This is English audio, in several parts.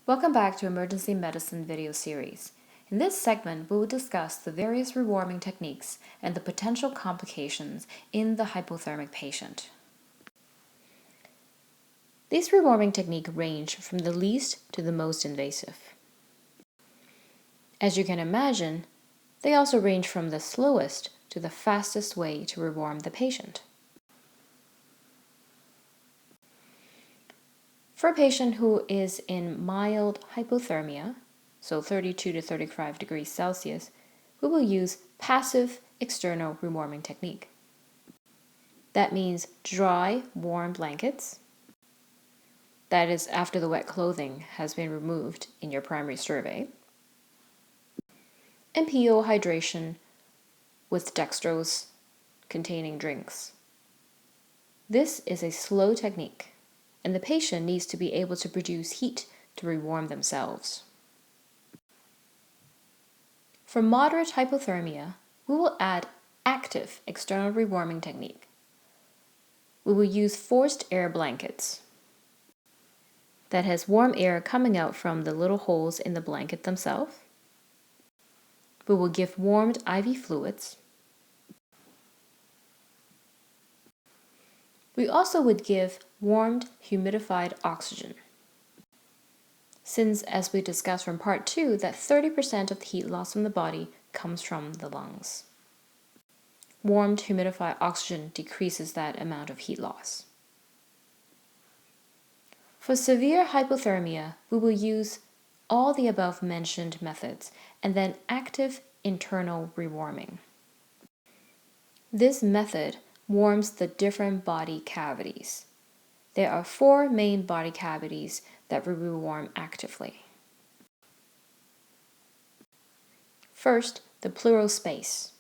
Welcome back to Emergency Medicine video series. In this segment, we will discuss the various rewarming techniques and the potential complications in the hypothermic patient. These rewarming techniques range from the least to the most invasive. As you can imagine, they also range from the slowest to the fastest way to rewarm the patient. For a patient who is in mild hypothermia, so 32 to 35 degrees Celsius, we will use passive external rewarming technique. That means dry, warm blankets. That is after the wet clothing has been removed in your primary survey. And PO hydration with dextrose containing drinks. This is a slow technique, and the patient needs to be able to produce heat to rewarm themselves. For moderate hypothermia, we will add active external rewarming technique. We will use forced air blankets that has warm air coming out from the little holes in the blanket themselves. We will give warmed IV fluids. We also would give warmed humidified oxygen, since, as we discussed from part 2, that 30% of the heat loss from the body comes from the lungs. Warmed humidified oxygen decreases that amount of heat loss. For severe hypothermia, we will use all the above mentioned methods and then active internal rewarming. This method warms the different body cavities. There are 4 main body cavities that we rewarm actively. First, the pleural space.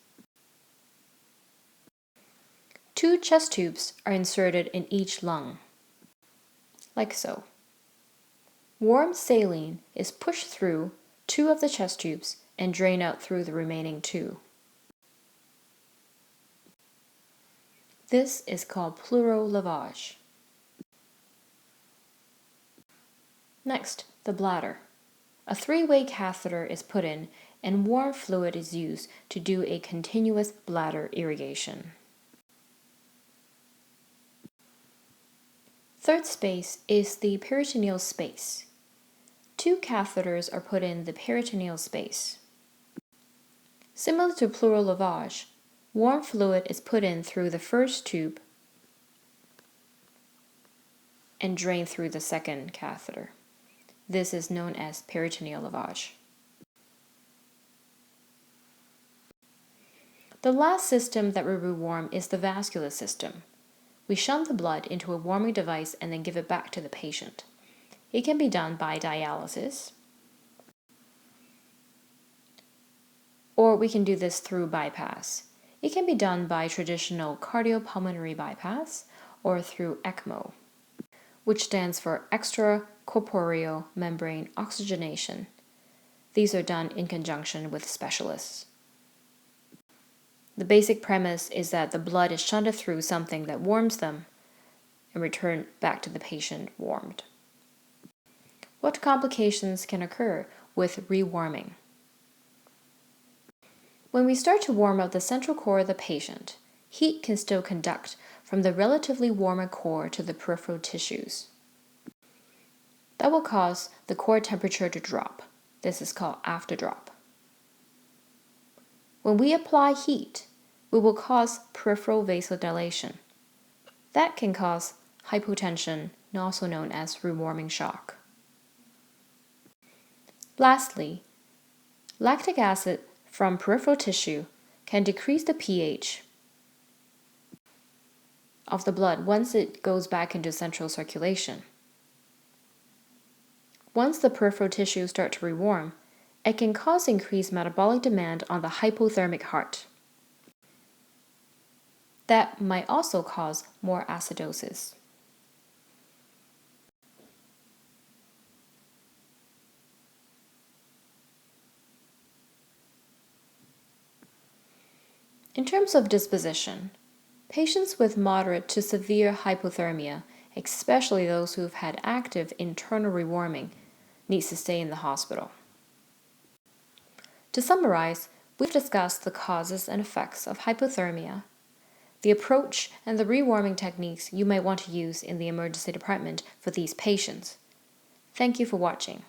2 chest tubes are inserted in each lung, like so. Warm saline is pushed through 2 of the chest tubes and drained out through the remaining 2. This is called pleural lavage. Next, the bladder. A 3-way catheter is put in and warm fluid is used to do a continuous bladder irrigation. Third space is the peritoneal space. 2 catheters are put in the peritoneal space. Similar to pleural lavage, warm fluid is put in through the first tube and drained through the second catheter. This is known as peritoneal lavage. The last system that we rewarm is the vascular system. We shunt the blood into a warming device and then give it back to the patient. It can be done by dialysis, or we can do this through bypass. It can be done by traditional cardiopulmonary bypass or through ECMO, which stands for extracorporeal membrane oxygenation. These are done in conjunction with specialists. The basic premise is that the blood is shunted through something that warms them and returned back to the patient warmed. What complications can occur with rewarming? When we start to warm up the central core of the patient, heat can still conduct from the relatively warmer core to the peripheral tissues. That will cause the core temperature to drop. This is called afterdrop. When we apply heat, we will cause peripheral vasodilation. That can cause hypotension, also known as rewarming shock. Lastly, lactic acid from peripheral tissue can decrease the pH of the blood once it goes back into central circulation. Once the peripheral tissue start to rewarm, it can cause increased metabolic demand on the hypothermic heart. That might also cause more acidosis. In terms of disposition, patients with moderate to severe hypothermia, especially those who have had active internal rewarming, needs to stay in the hospital. To summarize, we've discussed the causes and effects of hypothermia, the approach and the rewarming techniques you might want to use in the emergency department for these patients. Thank you for watching.